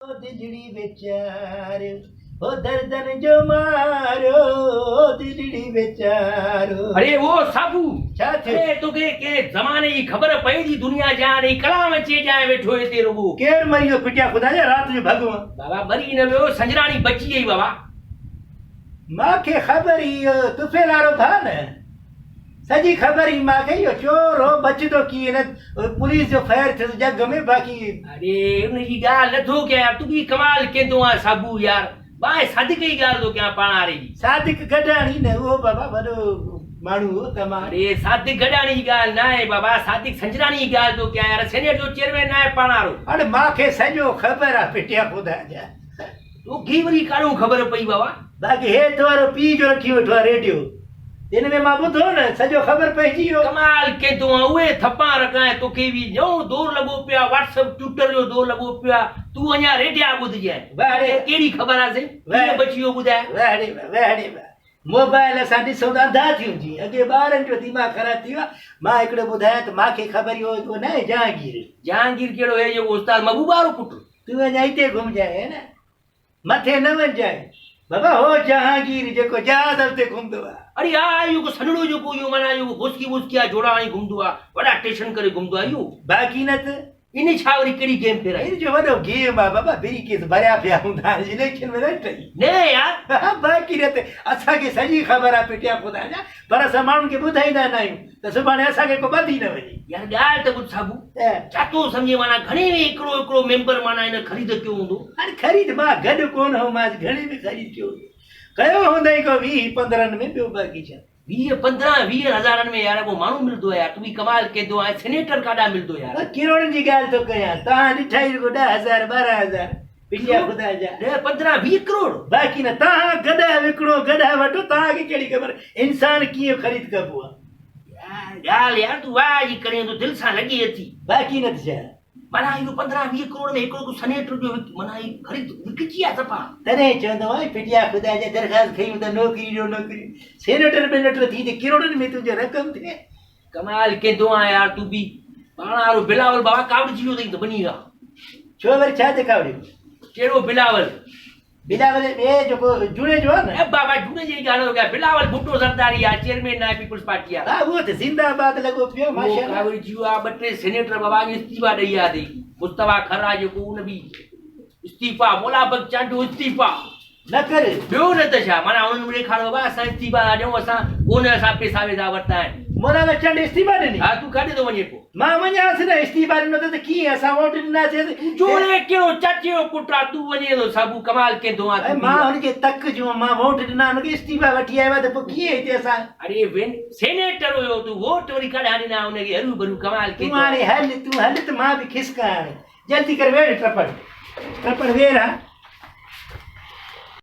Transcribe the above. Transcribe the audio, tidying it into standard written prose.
ओ दिजड़ी बेचारो ओ दर्दन जो मारो ओ दिजड़ी बेचारो। अरे वो साबू छा थियो? अरे तोखे के ज़माने जी ख़बर पई जी दुनिया जान ई कलाम अचे जाए वेठो हिते रुगो। केर मरियो पिटिया खुदा जा रात जो भगवा बाबा मरी न वियो संजराणी बची वई बाबा। मांखे ख़बर ई तुफेलारो था न सॼी ख़बर ई मांखे इहो चोर हो बचंदो कीअं न पुलिस जो फ़ैर थियसि जग में बाक़ी। अरे उनजी ॻाल्हि नथो कयां यार, तू बि कमाल कंदो आहे साबू यार। बाए सादिक जी ॻाल्हि थो कयां पाणारे जी। सादिक गॾाणी न उहो बाबा वॾो माण्हू हो तमामु। अरे सादिक गॾाणी जी ॻाल्हि न आहे बाबा, सादिक संजराणी जी ॻाल्हि थो कयां यार। सीनियर जो चेयरमैन आहे पाणारो। हाणे मांखे सॼो ख़बर आहे पिटिया खुदा जा। तोखे वरी काॾों ख़बर पई बाबा? बाक़ी हेठि वारो पीउ जो रखी वेठो आहे रेडियो, इन में मां ॿुधो न सॼो ख़बर पइजी वियो। कमाल कंदो आहे उहे थप्पा रखाए तोखे बि जो दौर लॻो पियो आहे, व्हाट्सएप ट्विटर जो दौर लॻो पियो आहे, तूं अञा रेडिया ॿुधजांइ। वाह कहिड़ी ख़बर आहे कीअं बची वियो ॿुधाए? वाह वाह मोबाइल असां ॾिसूं त अंधा थियूं जी। अॻे ॿारनि जो दिमाग़ ख़राब थी वियो आहे। मां हिकिड़ो ॿुधायां त मांखे ख़बर इहो न आहे जहांगीर। जहांगीर कहिड़ो आहे जेको उस्ताद महबूबा वारो पुटु? तूं अञा हिते घुमजांइ न, मथे न वञजांइ बाबा। हो जहांगीर जेको जहाज़ ते घुमंदो आहे। अरे हा इहो को सनड़ो जेको इहो माना इहो घुसकी वुसकी आहे जोड़ा हणी घुमंदो आहे, वॾा टेशन करे घुमंदो आहे इहो। बाक़ी न त इन छा वरी कहिड़ी गेम फेराई? इन जो वॾो गेम आहे बाबा। ब्रीकेस भरिया पिया हूंदा आहिनि इलेक्शन में न ठही न यार। बाक़ी न त असांखे सॼी ख़बर आहे पिटिया खुदा जा, पर असां माण्हुनि खे ॿुधाईंदा न आहियूं त सुभाणे असांखे को ॿधी न वञे। यार ॻाल्हि त ॿुध साबू, छा थो सम्झे माना घणे में हिकिड़ो मेंबर माना हिन ख़रीद कयो हूंदो? हाणे ख़रीद मां गॾु कोन हुउमांसि, घणे में ख़रीद कयो हूंदई को 20-15 में। ॿियो बाक़ी छा 20-15-20 हज़ारनि में यार को माण्हू मिलंदो आहे यार। तू बि कमाल कंदो आहे। सेनेटर काॾा मिलंदो यार? किरोड़नि जी ॻाल्हि थो कयां। तव्हां ॾिठा ई रुगो 10,000-12,000 पिटिया खुदा जा। 15-20 करोड़ बाक़ी न तव्हां गॾा विकिणो गॾा वठो, तव्हांखे कहिड़ी ख़बर इंसान कीअं ख़रीद कबो आहे। ॻाल्हि यार तूं वाह जी करे तो दिलि सां लॻी अची। बाक़ी न त छा माना इहो 15-20 करोड़ में हिकिड़ो सेनेटर जो माना ख़रीद विकिजी आहे सफ़ा। तॾहिं चवंदो आहे पिटिया खुदा जा दरख़्वास्त कयूं त नौकिरी ॾियो नौकिरी। सेनेटर में नटर थी त किरोड़नि में तुंहिंजो रक़म थिए। कमाल कंदो आहे यार तूं बि। पाणारो बिलावल बाबा कावड़जी वियो अथई त बनी विया। छो वरी छा ते कावड़ियो? कहिड़ो बिलावल? बिलावल ॿिए जेको जूड़े जो आहे न। बाबा जूड़े जी ॻाल्हि हो गया। बिलावल भुट्टो सरदारी आहे, चेयरमैन आहे पीपल्स पार्टी आहे। हा उहो त ज़िंदाबाद लॻो पियो माशाअल्लाह। कावड़जी वियो आहे। 2-3 सेनेटर बाबा इस्तीफ़ा ॾेई आया अथई। मुस्तफा खरा जेको उन बि इस्तीफ़ा, मोलाबक चांडू इस्तीफ़ा न कर। ॿियो न त छा माना उन्हनि ॾेखारियो बाबा असां इस्तीफ़ा था ॾियूं, असां कोन असां पैसा वेसा वरिता आहिनि। मोलाबक चांडू इस्तीफ़ा ॾिनी? हा तूं काॾे थो वञे पोइ? मां वञांसि न, इस्तीफ़ा ॾिनो त कीअं असां वोट ॾिनासीं। जोड़े कहिड़ो चाचे जो पुटु आहे तूं वञे थो साबू? कमाल कंदो आहे तूं। मां हुनखे तक जो मां वोट ॾिना हुनखे इस्तीफ़ा वठी आयो आहे त पोइ कीअं हिते असां। अरे सेनेटर हुयो तूं, वोट वरी काॾे ॾिना हुनखे? हरू भरू कमाल तूं कंदो हाणे हल, तूं हल त मां बि खिसका। हाणे जल्दी कर वेड़, टपड़ वेड़। हा